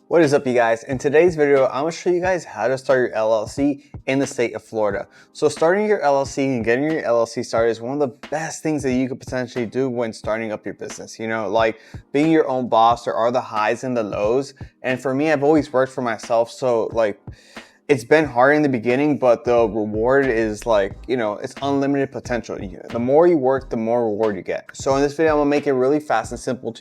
What is up, you guys? In today's video, I'm going to show you guys how to start your LLC in the state of Florida. So starting your LLC and getting your LLC started is one of the best things that you could potentially do when starting up your business. You know, like being your own boss, there are the highs and the lows. And for me, I've always worked for myself. So like, it's been hard in the beginning, but the reward is like, you know, it's unlimited potential. The more you work, the more reward you get. So in this video, I'm gonna make it really fast and simple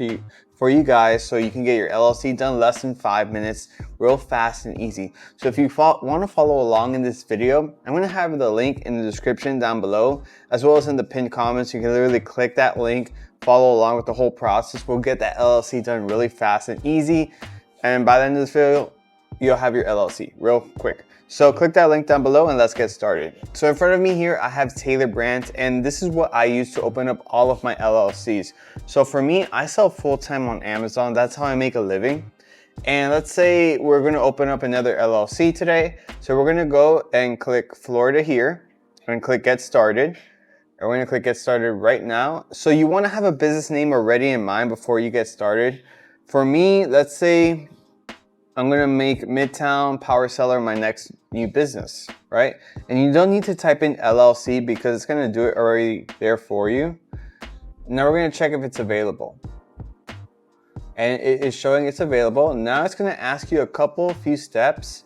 for you guys so you can get your LLC done less than 5 minutes, real fast and easy. So if you want to follow along in this video, I'm gonna have the link in the description down below, as well as in the pinned comments. You can literally click that link, follow along with the whole process. We'll get that LLC done really fast and easy. And by the end of this video, you'll have your LLC real quick. So click that link down below and let's get started. So in front of me here, I have Tailor Brands, and this is what I use to open up all of my LLCs. So for me, I sell full-time on Amazon. That's how I make a living. And let's say we're gonna open up another LLC today. So we're gonna go and click Florida here and click Get Started. And we're gonna click Get Started right now. So you wanna have a business name already in mind before you get started. For me, let's say I'm gonna make Midtown Power Seller my next new business, right? And you don't need to type in LLC because it's gonna do it already there for you. Now we're gonna check if it's available. And it is showing it's available. Now it's gonna ask you a few steps.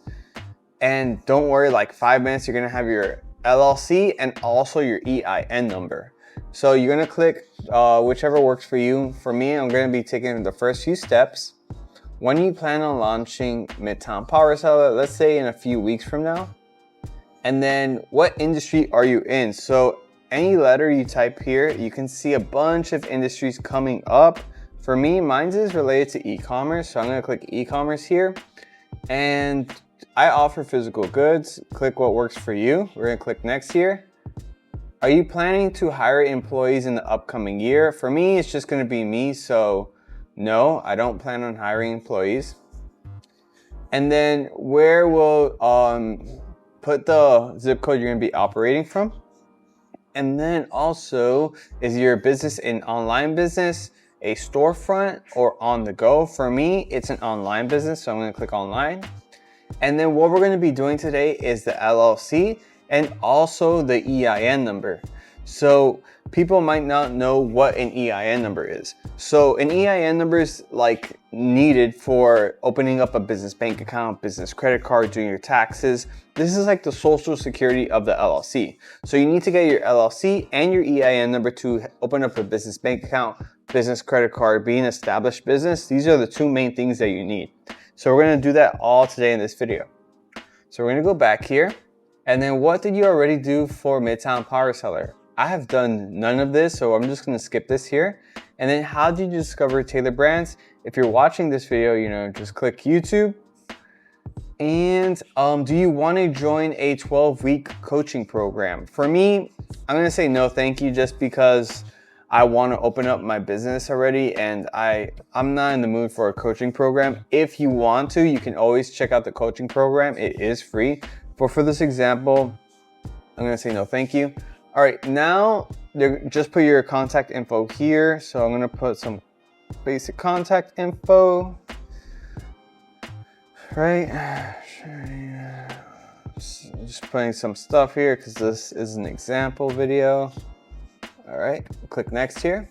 And don't worry, like 5 minutes, you're gonna have your LLC and also your EIN number. So you're gonna click whichever works for you. For me, I'm gonna be taking the first few steps. When you plan on launching Midtown Power Seller, let's say in a few weeks from now. And then what industry are you in? So any letter you type here, you can see a bunch of industries coming up. For me, mine is related to e-commerce. So I'm gonna click e-commerce here. And I offer physical goods. Click what works for you. We're gonna click next here. Are you planning to hire employees in the upcoming year? For me, it's just gonna be me. So no, I don't plan on hiring employees. And then where will put the zip code you're gonna be operating from. And then also, is your business an online business, a storefront, or on the go? For me, it's an online business, so I'm gonna click online. And then what we're gonna be doing today is the LLC and also the EIN number. So people might not know what an EIN number is. So an EIN number is like needed for opening up a business bank account, business credit card, doing your taxes. This is like the social security of the LLC. So you need to get your LLC and your EIN number to open up a business bank account, business credit card, be an established business. These are the two main things that you need. So we're gonna do that all today in this video. So we're gonna go back here. And then what did you already do for Midtown Power Seller? I have done none of this, so I'm just gonna skip this here. And then how did you discover Tailor Brands? If you're watching this video, you know, just click YouTube. And do you wanna join a 12-week coaching program? For me, I'm gonna say no thank you, just because I wanna open up my business already and I'm not in the mood for a coaching program. If you want to, you can always check out the coaching program. It is free. But for this example, I'm gonna say no thank you. All right, now just put your contact info here. So I'm gonna put some basic contact info, right? Just putting some stuff here because this is an example video. All right, click next here.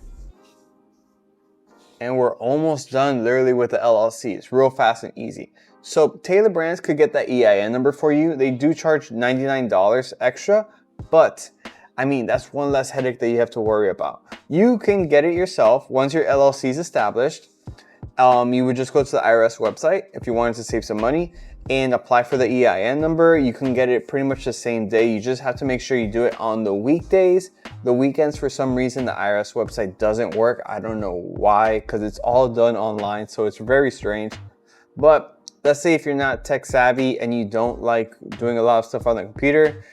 And we're almost done literally with the LLC. It's real fast and easy. So Tailor Brands could get that EIN number for you. They do charge $99 extra, but I mean, that's one less headache that you have to worry about. You can get it yourself once your LLC is established. You would just go to the IRS website if you wanted to save some money and apply for the EIN number. You can get it pretty much the same day. You just have to make sure you do it on the weekdays. The weekends, for some reason, the IRS website doesn't work. I don't know why, because it's all done online, so it's very strange. But let's say if you're not tech savvy and you don't like doing a lot of stuff on the computer,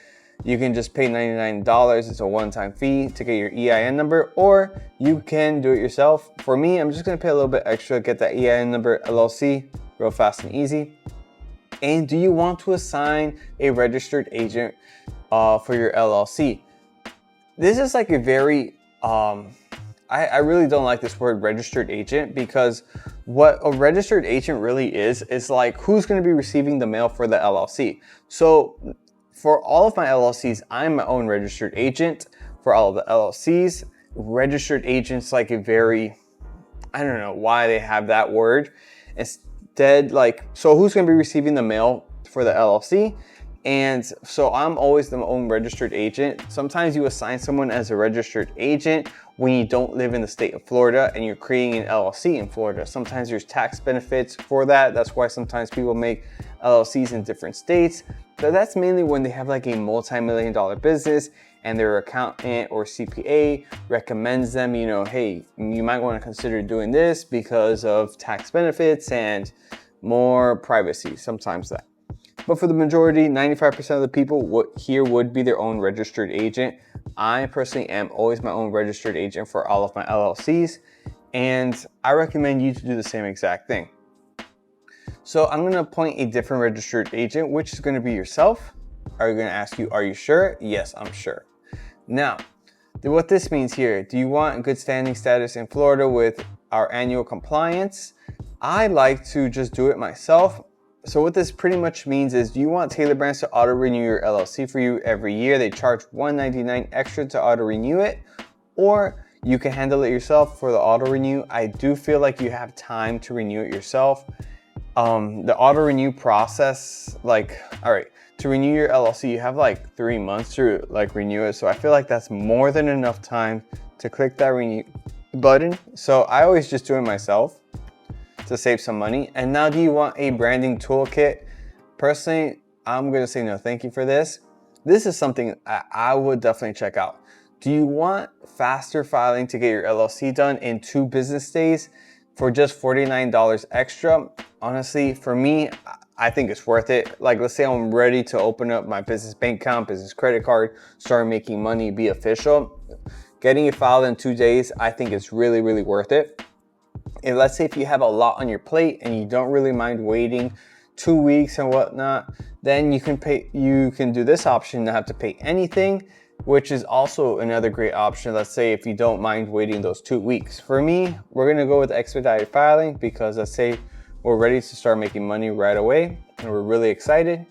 you can just pay $99. It's a one-time fee to get your EIN number, or you can do it yourself. For me, I'm just gonna pay a little bit extra, get that EIN number, LLC, real fast and easy. And do you want to assign a registered agent for your LLC? This is like a very, I really don't like this word registered agent, because What a registered agent really is like who's going to be receiving the mail for the LLC. So for all of my LLCs, I'm my own registered agent. For all of the LLCs, registered agents like a very, I don't know why they have that word. Instead, like, so who's going to be receiving the mail for the LLC? And so I'm always the own registered agent. Sometimes you assign someone as a registered agent when you don't live in the state of Florida and you're creating an LLC in Florida. Sometimes there's tax benefits for that. That's why sometimes people make LLCs in different states. But that's mainly when they have like a multi-million-dollar business and their accountant or CPA recommends them, you know, hey, you might want to consider doing this because of tax benefits and more privacy, sometimes that. But for the majority, 95% of the people here would be their own registered agent. I personally am always my own registered agent for all of my LLCs, and I recommend you to do the same exact thing. So I'm gonna appoint a different registered agent, which is gonna be yourself. Are you gonna ask you, are you sure? Yes, I'm sure. Now, what this means here, do you want good standing status in Florida with our annual compliance? I like to just do it myself. So what this pretty much means is, do you want Tailor Brands to auto renew your LLC for you every year? They charge $199 extra to auto renew it, or you can handle it yourself for the auto renew. I do feel like you have time to renew it yourself. The auto renew process, like, all right, to renew your LLC, you have like 3 months to like renew it. So I feel like that's more than enough time to click that renew button. So I always just do it myself to save some money. And now, do you want a branding toolkit? Personally, I'm gonna say no thank you for this. This is something I would definitely check out. Do you want faster filing to get your LLC done in 2 business days for just $49 extra? Honestly, for me, I think it's worth it. Like, let's say I'm ready to open up my business bank account, business credit card, start making money, be official. Getting it filed in 2 days, I think it's really, really worth it. And let's say if you have a lot on your plate and you don't really mind waiting 2 weeks and whatnot, then you can do this option, not have to pay anything, which is also another great option. Let's say if you don't mind waiting those 2 weeks. For me, we're gonna go with expedited filing because let's say we're ready to start making money right away and we're really excited.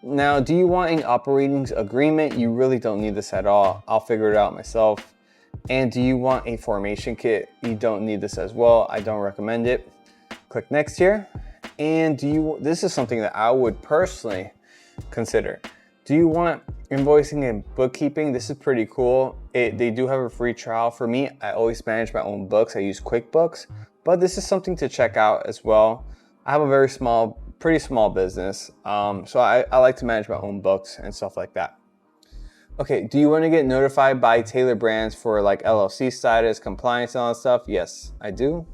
Now, do you want an operating agreement? You really don't need this at all. I'll figure it out myself. And do you want a formation kit? You don't need this as well. I don't recommend it. Click next here. And this is something that I would personally consider. Do you want invoicing and bookkeeping? This is pretty cool. They do have a free trial. For me, I always manage my own books. I use QuickBooks, but this is something to check out as well. I have a pretty small business. So I like to manage my own books and stuff like that. Okay, do you want to get notified by Tailor Brands for like LLC status, compliance, and all that stuff? Yes, I do.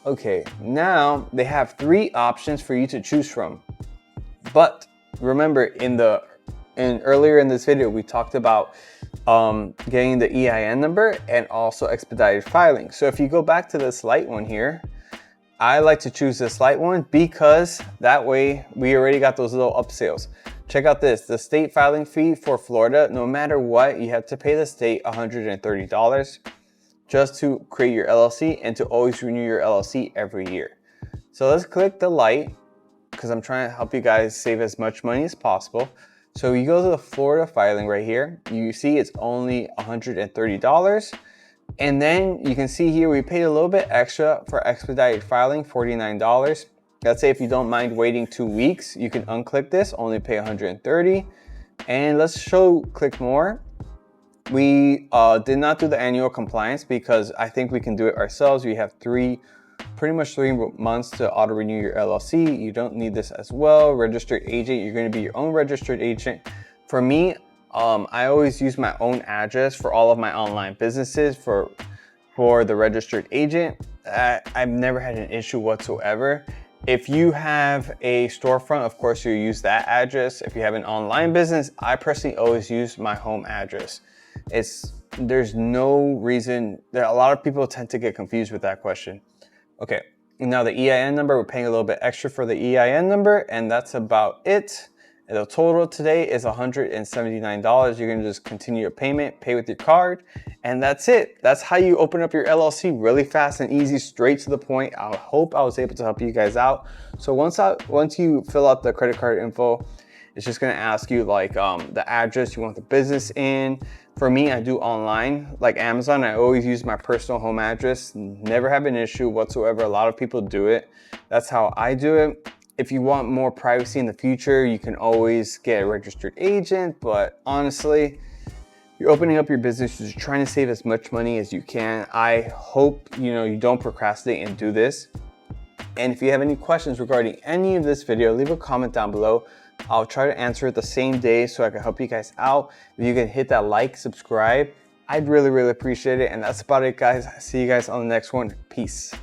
Okay, now they have 3 options for you to choose from. But remember, earlier in this video, we talked about getting the EIN number and also expedited filing. So if you go back to this light one here, I like to choose this light one because that way we already got those little upsells. Check out this, the state filing fee for Florida, no matter what, you have to pay the state $130 just to create your LLC and to always renew your LLC every year. So let's click the light because I'm trying to help you guys save as much money as possible. So you go to the Florida filing right here, you see it's only $130. And then you can see here, we paid a little bit extra for expedited filing, $49. Let's say if you don't mind waiting 2 weeks, you can unclick this, only pay $130. And let's click more. We did not do the annual compliance because I think we can do it ourselves. We have pretty much 3 months to auto renew your LLC. You don't need this as well. Registered agent, you're gonna be your own registered agent. For me, I always use my own address for all of my online businesses for the registered agent. I've never had an issue whatsoever. If you have a storefront, of course you use that address. If you have an online business, I personally always use my home address. There's no reason that a lot of people tend to get confused with that question. Okay, now the EIN number, we're paying a little bit extra for the EIN number, and that's about it. And the total today is $179. You're gonna just continue your payment, pay with your card, and that's it. That's how you open up your LLC really fast and easy, straight to the point. I hope I was able to help you guys out. So once you fill out the credit card info, it's just gonna ask you like the address you want the business in. For me, I do online, like Amazon. I always use my personal home address. Never have an issue whatsoever. A lot of people do it. That's how I do it. If you want more privacy in the future, you can always get a registered agent. But honestly, you're opening up your business, you're trying to save as much money as you can. I hope you don't procrastinate and do this. And if you have any questions regarding any of this video, leave a comment down below. I'll try to answer it the same day so I can help you guys out. If you can hit that like, subscribe, I'd really appreciate it. And that's about it, guys. See you guys on the next one. Peace.